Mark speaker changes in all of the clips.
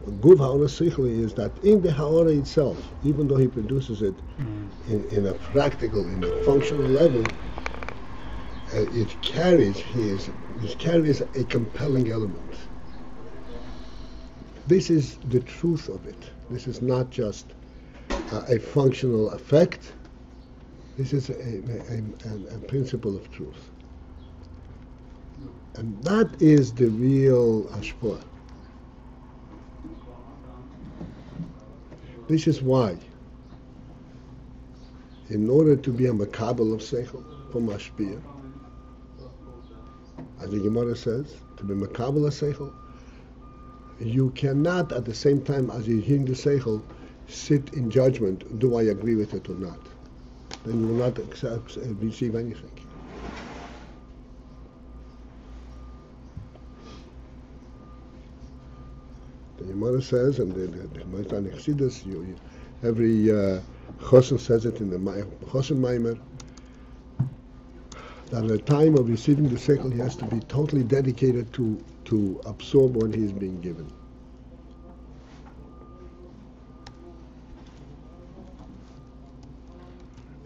Speaker 1: Guv Ha'ora Seichel is that in the Ha'ora itself, even though he produces it in a practical, in a functional level, it carries a compelling element. This is the truth of it. This is not just a functional effect. This is a principle of truth. And that is the real hashpah. This is why, in order to be a makabel of seichel from mashpia, as the Gemara says, to be makabel of seichel, you cannot at the same time as you hear the seichel sit in judgment, do I agree with it or not? Then you will not receive anything. The Gemara says, and the Maitan Chassidus, every Chosen says it in the Chosen Maimer, that at the time of receiving the seichel, he has to be totally dedicated to absorb what he is being given.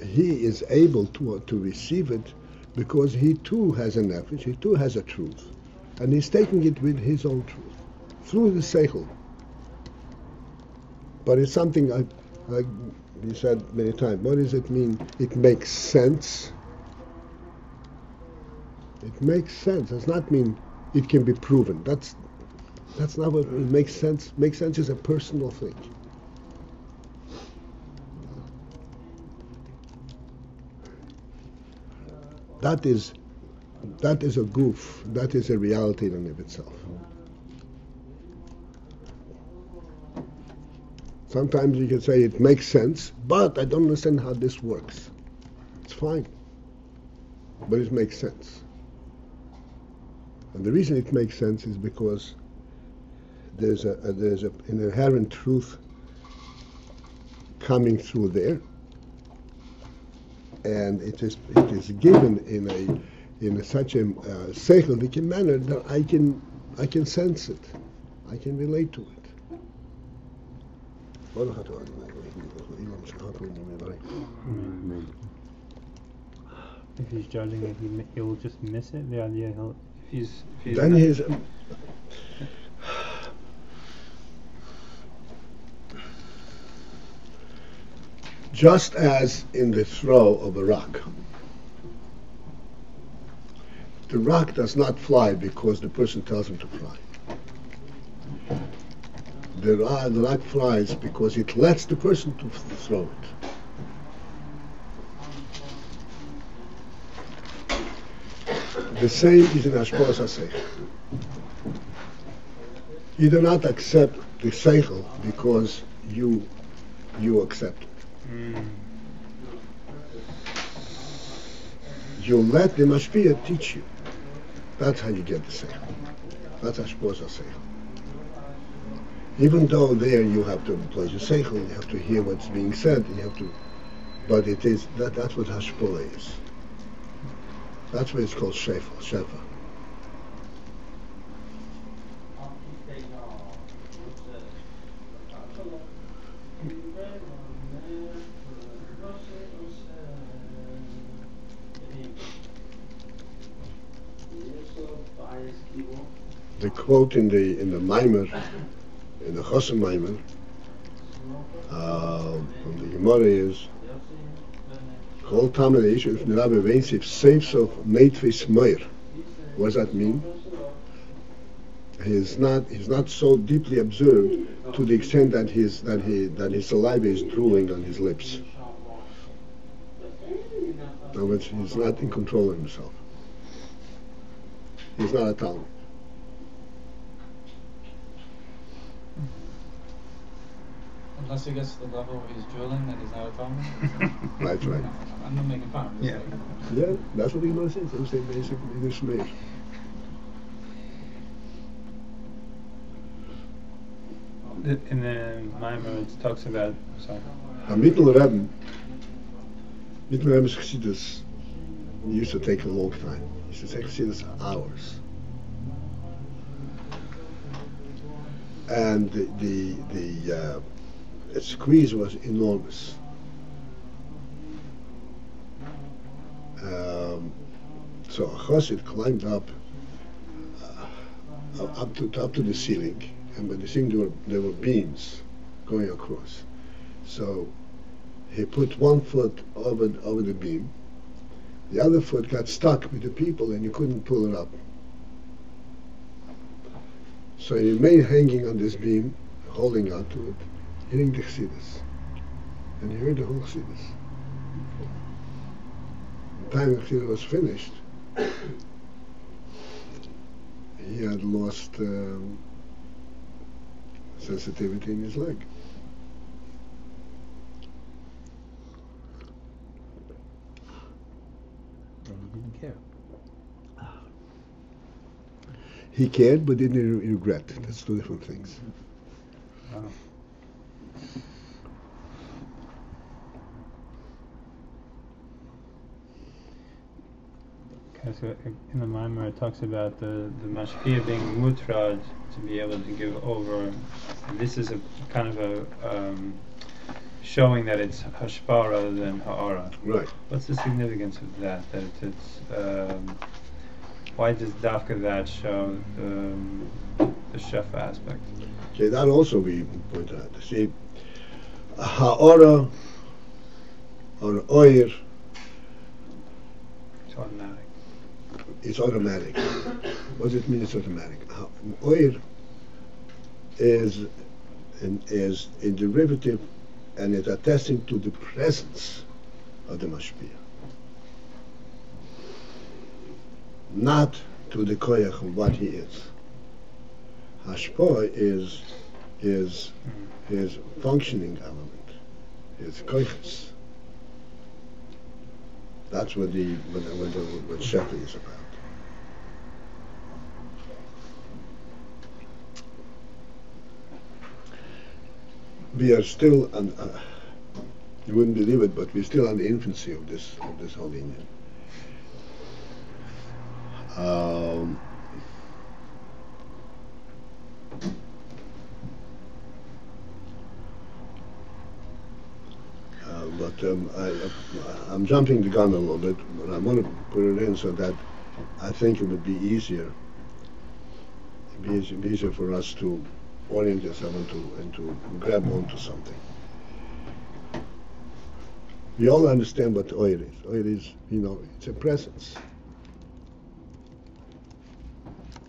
Speaker 1: He is able to receive it because he too has a nefesh, he too has a truth, and he's taking it with his own truth through the seichel. But it's something like you said many times. What does it mean? It makes sense. It makes sense. Does not mean it can be proven. That's not what it makes sense. Makes sense is a personal thing. That is a goof. That is a reality in and of itself. Sometimes you can say it makes sense, but I don't understand how this works. It's fine, but it makes sense. And the reason it makes sense is because there's an inherent truth coming through there, and it is given in such a seichelic manner that I can sense it, I can relate to it.
Speaker 2: If he's judging it, he'll just miss it. The idea he's
Speaker 1: then he's just as in the throw of a rock. The rock does not fly because the person tells him to fly. The rock flies because it lets the person to throw it. The same is in Hashpos HaSeichel. You do not accept the Seichel because you accept it. You let the Mashpia teach you. That's how you get the Seichel. That's Hashpos HaSeichel. Even though there you have to employ your seichel, you have to hear what's being said, but it is that's what hashpola is. That's why it's called shefa. The quote in the Maimer, in the Chosen Maimer, from the Gemara is, Kol Tamar Yishu if Nirabe Veinsif saves of Neitvis Meir. What does that mean? He's not so deeply observed to the extent that his saliva is drooling on his lips. In other words, he's not in control of himself. He's not a Talmud.
Speaker 3: Unless he gets to the level where he's drooling, then he's not a Talmud.
Speaker 1: That's right.
Speaker 3: I'm not making fun.
Speaker 2: Yeah.
Speaker 1: Yeah, that's what he must say. It's the basic English meir.
Speaker 2: In the Maimer, it talks about. Sorry.
Speaker 1: Mittel Rebbe's Chassidus used to take a long time. He used to take Chassidus hours. and the squeeze was enormous. So a chassid climbed up to the ceiling, and by the ceiling there were beams going across. So he put one foot over the beam, the other foot got stuck with the people, and you couldn't pull it up. So he remained hanging on this beam, holding on to it, hitting the chassidus, and he heard the whole chassidus. The time the chassidus was finished, he had lost sensitivity in his leg.
Speaker 4: And he didn't care.
Speaker 1: He cared, but didn't regret. That's two different things.
Speaker 2: Wow. Okay, so in the Maimar it talks about the mashpia being mutrad to be able to give over. And this is a kind of a showing that it's hashpah rather than ha'ara.
Speaker 1: Right.
Speaker 2: What's the significance of that? That it's why does dafka that show the shefa aspect?
Speaker 1: Okay, that also we pointed out. See, ha'ara or oir,
Speaker 2: It's automatic.
Speaker 1: it's automatic. What does it mean it's automatic? Oir is a derivative, and it's attesting to the presence of the mashpia, not to the koyach of what he is. Hashpah is his functioning element, his koyches. That's what what shefa is about. We are still on. You wouldn't believe it, but we're still on the infancy of this whole Indian. I'm jumping the gun a little bit, but I want to put it in so that I think it would be easier. It'd be easier for us to orient yourself and to grab onto something. We all understand what oil is. Oil is, it's a presence.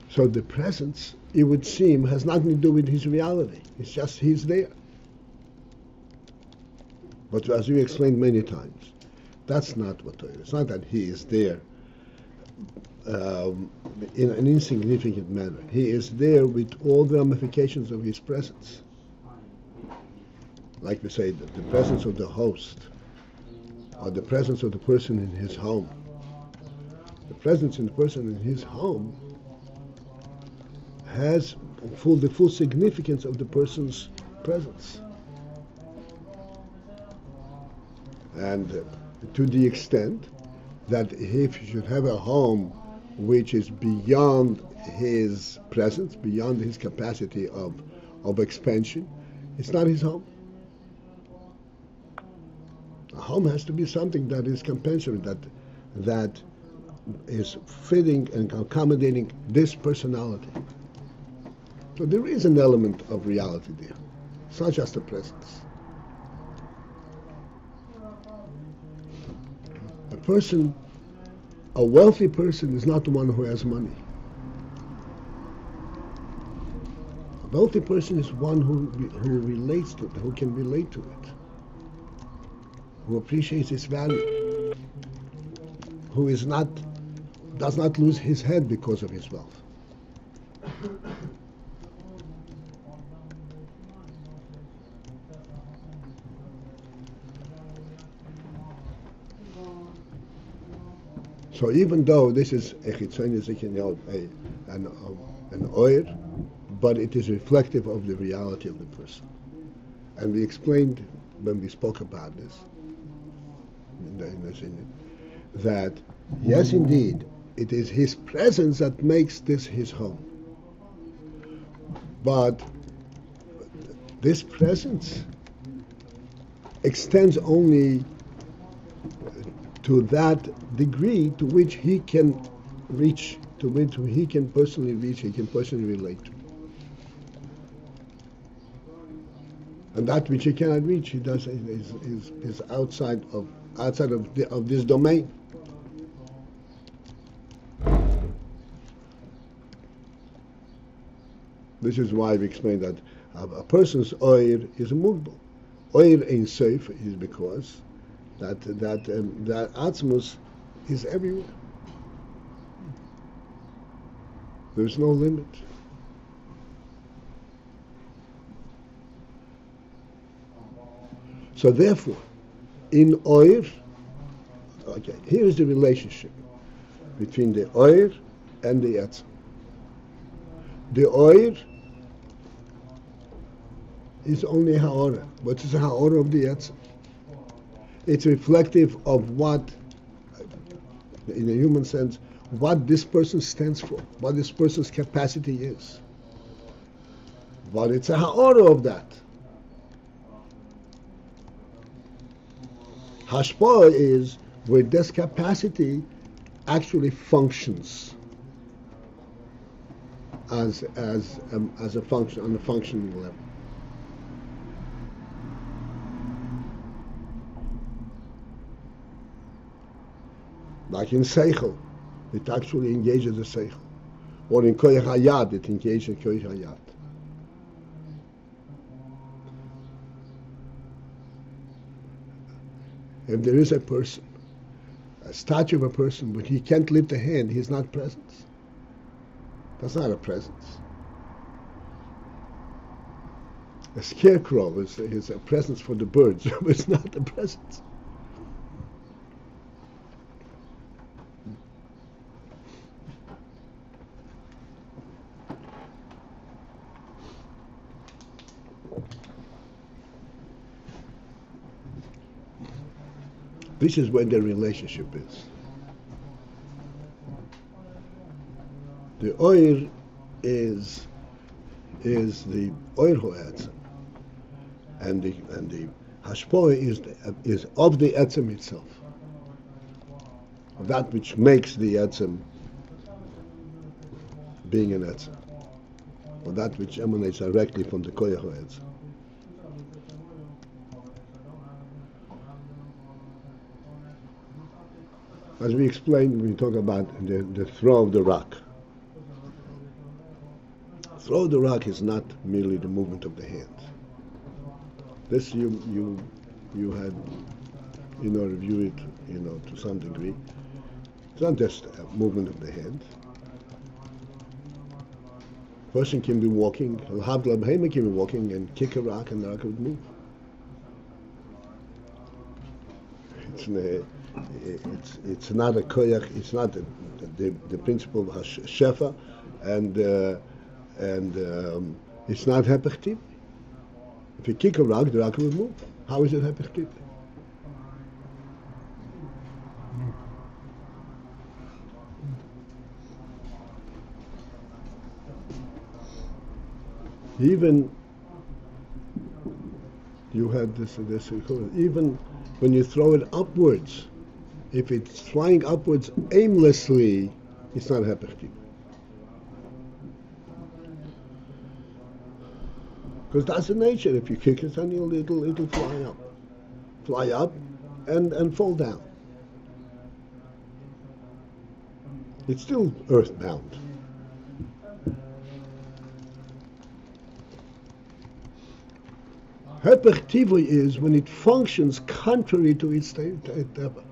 Speaker 1: So the presence, it would seem, has nothing to do with his reality. It's just he's there. But as we explained many times, that's not what oil is. It's not that he is there in an insignificant manner. He is there with all the ramifications of his presence. Like we say, the presence of the host, or the presence of the person in his home. The presence in the person in his home has the full significance of the person's presence. And to the extent that if he should have a home which is beyond his presence, beyond his capacity of expansion, it's not his home. A home has to be something that is compensatory, that is fitting and accommodating this personality. So there is an element of reality there. It's not just a presence. A wealthy person is not the one who has money. A wealthy person is one who relates to it, who can relate to it, who appreciates its value, who does not lose his head because of his wealth. So even though this is an oil, but it is reflective of the reality of the person. And we explained when we spoke about this, that yes, indeed, it is his presence that makes this his home. But this presence extends only to that degree to which he can reach, to which he can personally reach, he can personally relate to. And that which he cannot reach, he does is outside of this domain. This is why we explain that a person's oir is immovable. Oir ein sof is because that atzmus is everywhere. There's no limit. So therefore, in oir, okay, here is the relationship between the oir and the etzem. The oir is only ha'ora. What is the ha'ora of the etzem? It's reflective of what, in a human sense, what this person stands for, what this person's capacity is. But it's a ha'ora of that. Hashpah is where this capacity actually functions as a function on a functioning level. Like in Seichel, it actually engages the Seichel. Or in Koyach Hayad, it engages in Koyach Hayad. If there is a person, a statue of a person, but he can't lift a hand, he's not presence. That's not a presence. A scarecrow is a presence for the birds, but it's not a presence. This is where the relationship is. The oir is the oir ho'etzem, and the hashpoah is of the etzem itself, of that which makes the etzem being an etzem, or that which emanates directly from the koyach ho'etzem. As we explained, we talk about the throw of the rock. Throw of the rock is not merely the movement of the hand. This you had, review it, to some degree. It's not just a movement of the hand. A person can be walking, can be walking and kick a rock and the rock would move. It's not a koyach. It's not the principle of shefa, and it's not hepech. If you kick a rock, the rock will move. How is it hepech? Even you had this even when you throw it upwards. If it's flying upwards aimlessly, it's not hepech. Because that's the nature. If you kick it, then it'll fly up, and fall down. It's still earthbound. Hepech tivui is when it functions contrary to its teva.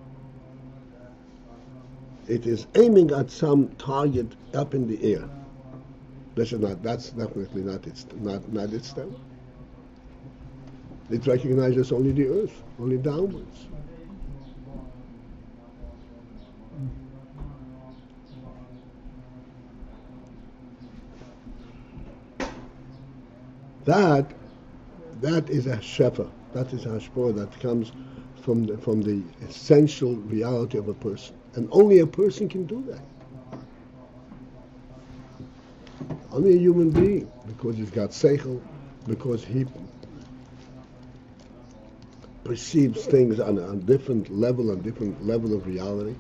Speaker 1: It is aiming at some target up in the air. That's definitely not its teva. It recognizes only the earth, only downwards. That is a shefa. That is a hashpah that comes from the essential reality of a person, and only a person can do that. Only a human being, because he's got seichel, because he perceives things on a different level of reality.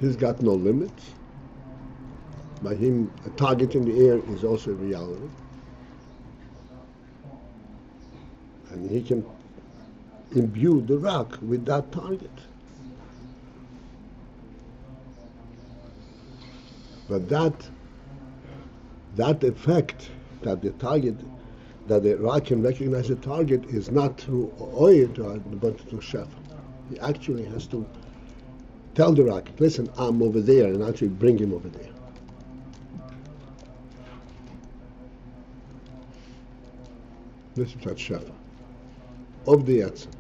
Speaker 1: He's got no limits. By him, a target in the air is also a reality. And he can imbue the rock with that target. But that effect, that the target, that the rock can recognize the target, is not through Ayin, but through Shefa. He actually has to tell the rock, listen, I'm over there, and actually bring him over there. This is that Shefa of the Yetzim.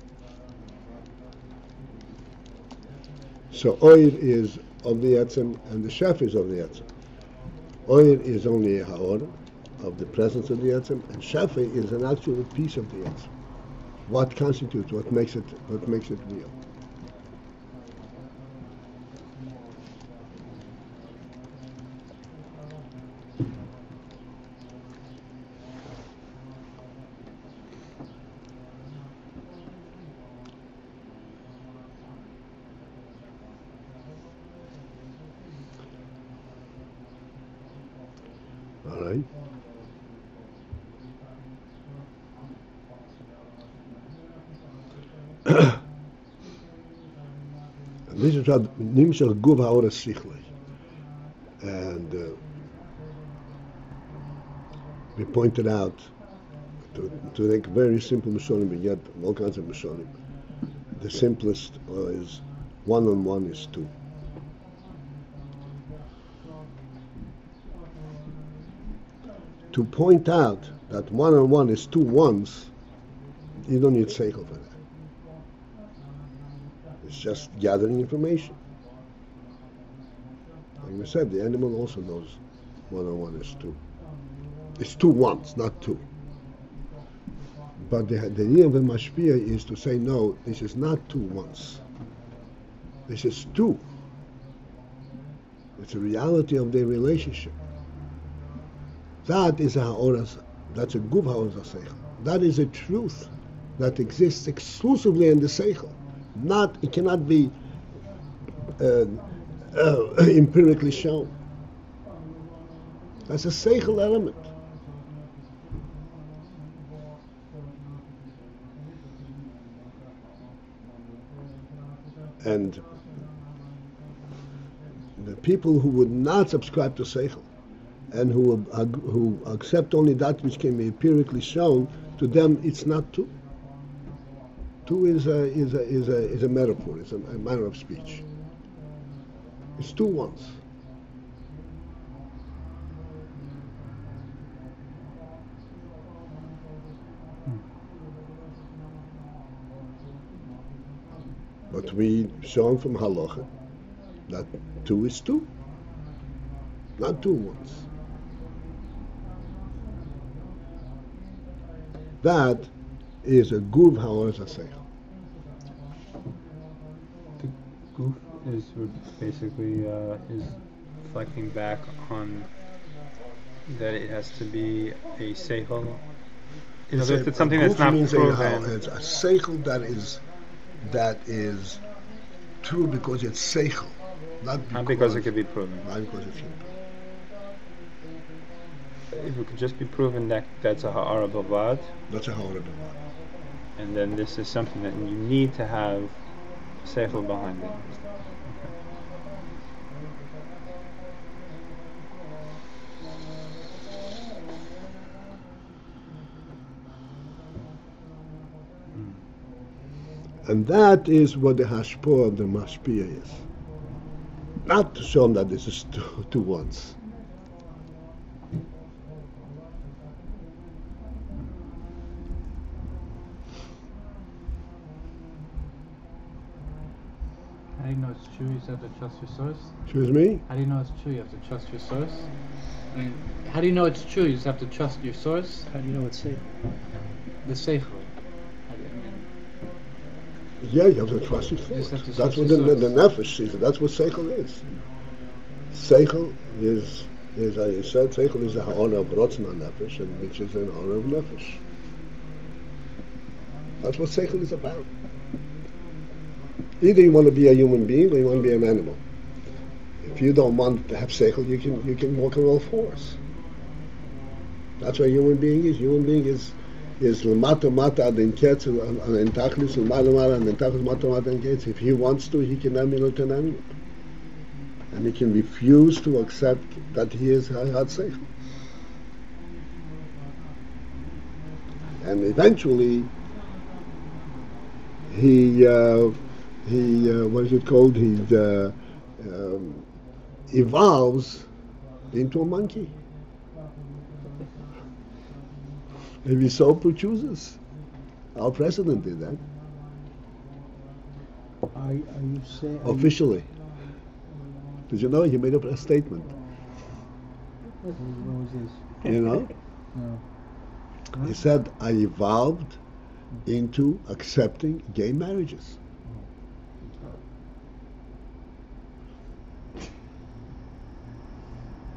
Speaker 1: So Oir is of the Yetzim, and the Shefa is of the Yetzim. Oir is only a Ha'or of the presence of the Yetzim, and Shefa is an actual piece of the Yetzim. What constitutes, what makes it real. All right. And this is what Nimshal Guv Ha'or Sichlei. And we pointed out to make very simple Mishonim, but yet all kinds of Mishonim. The simplest is 1 on 1 is 2. To point out that 1 on 1 is 2 ones, you don't need seichel for that. It's just gathering information. Like we said, the animal also knows 1 on 1 is 2. It's 2 ones, not 2. But the idea of a mashpia is to say, no, this is not 2 ones. This is 2. It's a reality of their relationship. That is a ha'oras, that's a guv ha'oras seichel. That is a truth that exists exclusively in the seichel. It cannot be empirically shown. That's a seichel element. And the people who would not subscribe to seichel and who accept only that which can be empirically shown, to them it's not 2. 2 is a metaphor, it's a manner of speech. It's 2 ones. But we shown from halacha that 2 is 2, not 2 ones. That is a guv ha'oras seichel.
Speaker 2: The guf is basically is reflecting back on that it has to be a seichel. If it's something that's not proven.
Speaker 1: It's a seichel that is true because it's seichel, not
Speaker 2: because it could be proven.
Speaker 1: Not because it's true.
Speaker 2: If it could just be proven that that's a ha'ara b'vad.
Speaker 1: That's a ha'ara b'vad.
Speaker 2: And then this is something that you need to have seichel behind it.
Speaker 1: And that is what the hashpah of the mashpia is. Not to show them that this is 2 ones.
Speaker 3: How do you know it's true? You have to trust your source.
Speaker 1: Excuse me?
Speaker 3: How do you know it's true? You have to trust your source. I mean, how do you know it's true? You just have to trust your source.
Speaker 4: How do you know it's safe?
Speaker 3: The seichel.
Speaker 1: Yeah, you have to trust your source. That's what the nefesh is. That's what seichel is. Seichel is as I said, seichel is the ha'ara of rotzna nefesh, and which is an ha'ara of nefesh. That's what seichel is about. Either you want to be a human being or you want to be an animal. If you don't want to have seichel, you can walk on all fours. That's what a human being is. Human being is l'mata mata adin ketz and tachlis l'mala mala and tachlis mata mata adin ketz. If he wants to, he can emulate an animal, and he can refuse to accept that he is had seichel. And eventually, he what is it called? He evolves into a monkey. If he so chooses. Our president did that.
Speaker 4: Are you saying
Speaker 1: Officially. Did you know he made a statement?
Speaker 4: What was this?
Speaker 1: You know?
Speaker 4: No.
Speaker 1: He said, I evolved into accepting gay marriages.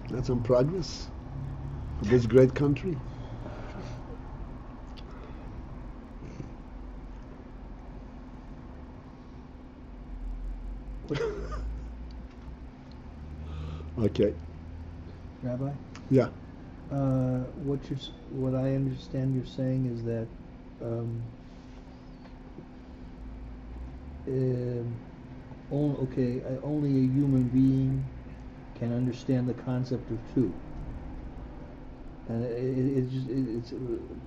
Speaker 1: That's some progress for this great country. Okay.
Speaker 4: Rabbi?
Speaker 1: Yeah.
Speaker 4: What I understand you're saying is that only a human being can understand the concept of two, and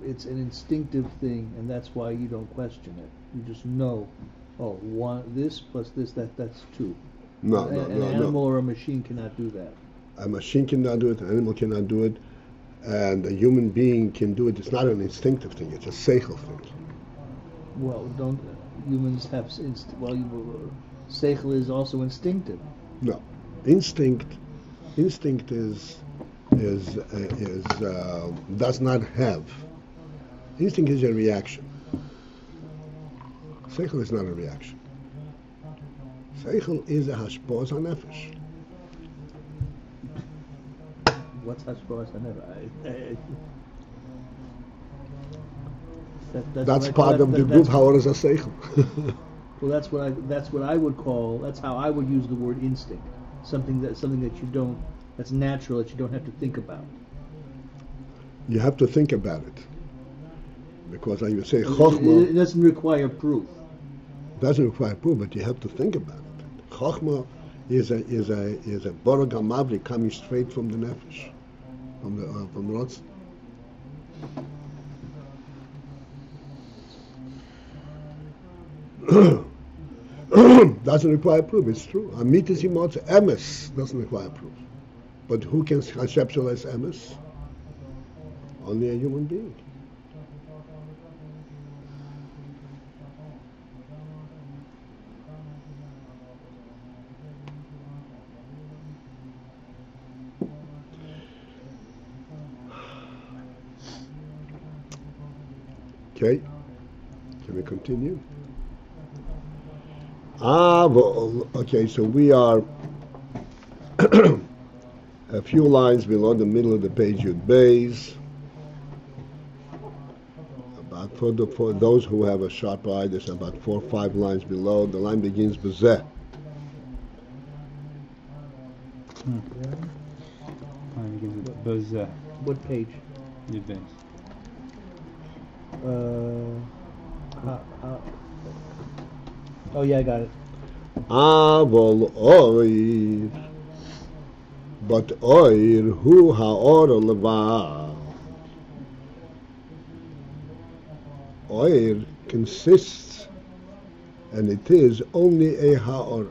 Speaker 4: it's an instinctive thing, and that's why you don't question it. You just know, this plus this, that's two.
Speaker 1: No,
Speaker 4: An animal or a machine cannot do that.
Speaker 1: A machine cannot do it, an animal cannot do it, and a human being can do it. It's not an instinctive thing, it's a seichel thing.
Speaker 4: Well, don't humans have seichel is also instinctive.
Speaker 1: No. Instinct is does not have. Instinct is a reaction. Seichel is not a reaction. Seichel is a hashpos hanefesh.
Speaker 4: What's hashpos hanefesh?
Speaker 1: That's part of the group. How is a seichel?
Speaker 4: Well, that's what I would call. That's how I would use the word instinct. Something that you don't. That's natural. That you don't have to think about.
Speaker 1: You have to think about it, because I would say chokhmah.
Speaker 4: It doesn't require proof.
Speaker 1: Doesn't require proof, but you have to think about it. Chokhmah is a borog hamavli coming straight from the nefesh, from the Rotz. Doesn't require proof. It's true. Amitis imotz emes doesn't require proof. But who can conceptualize emes? Only a human being. Okay. Can we continue? Okay, so we are a few lines below the middle of the page, Beis. About for those who have a sharp eye, there's about 4 or 5 lines below. The line begins bezeh.
Speaker 4: What page?
Speaker 2: Beis.
Speaker 4: Oh yeah, I got it.
Speaker 1: Avol oir, but oir hu haor levad. Oir consists, and it is only a haor.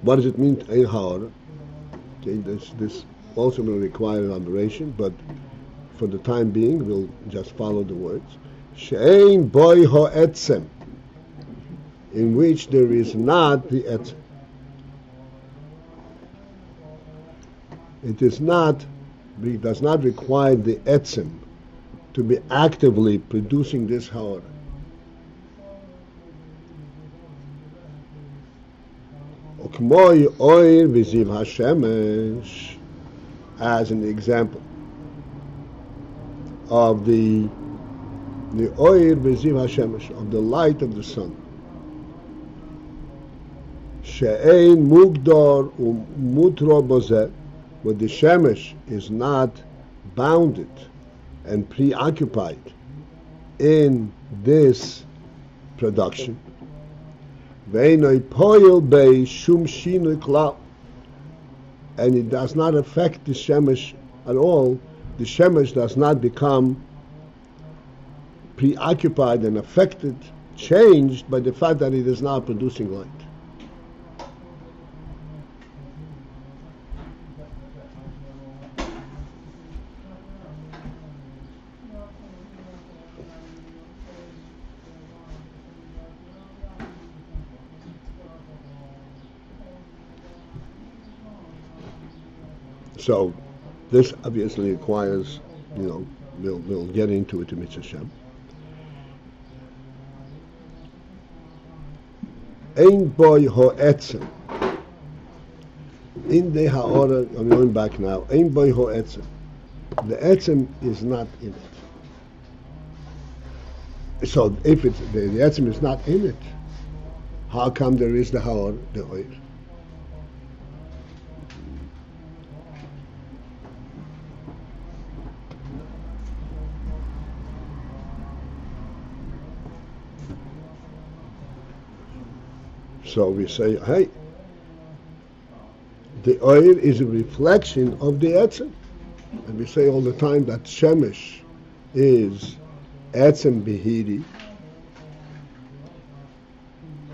Speaker 1: What does it mean, a haor? Okay, this also will require elaboration, but for the time being, we'll just follow the words. She'ein boy ha'etzem, in which there is not the etzem. It does not require the etzem to be actively producing this haor. Okmoy oir v'ziv hashemesh, as an example. of the oir beziv hashemesh, of the light of the sun. She'ein mugdor umutro bozeh, but the shemesh is not bounded and preoccupied in this production. Ve'enoi poil bei shum shinui klal, and it does not affect the shemesh at all. The shemesh does not become preoccupied and affected, changed by the fact that it is now producing light. So this obviously requires, we'll get into it in Mitzvah Shem. Ein boy ho'etzem. In the ha'ora, I'm going back now. Ein boy ho'etzem. The etzem is not in it. So if the etzem is not in it, how come there is the ha'or, the oir? So we say, hey, the oil is a reflection of the etzem. And we say all the time that shemesh is etzem behiri.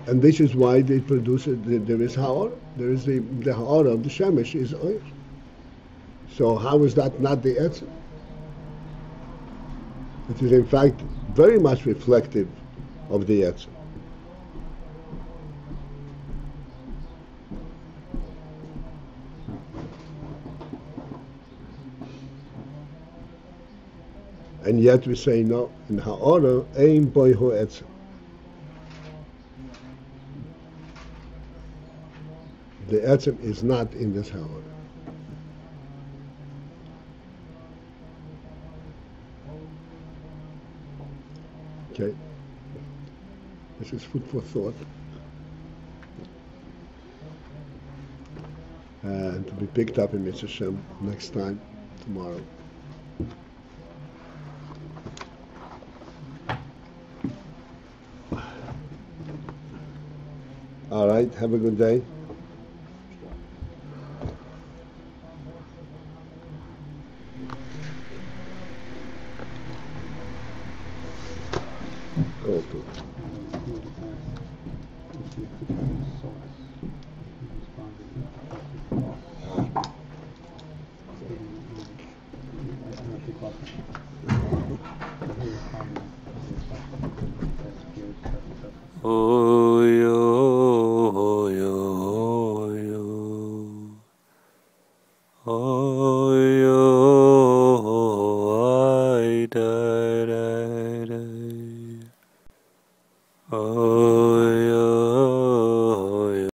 Speaker 1: And this is why they produce it. There is ha'or. There is the ha'or of the shemesh is oil. So how is that not the etzem? It is in fact very much reflective of the etzem. And yet we say no, in ha'ora, ein boy ho'etzem. The etzem is not in this ha'ora. Okay? This is food for thought. And to be picked up in Mitzvah Shem next time, tomorrow. All right, have a good day. Okay.
Speaker 5: Oh.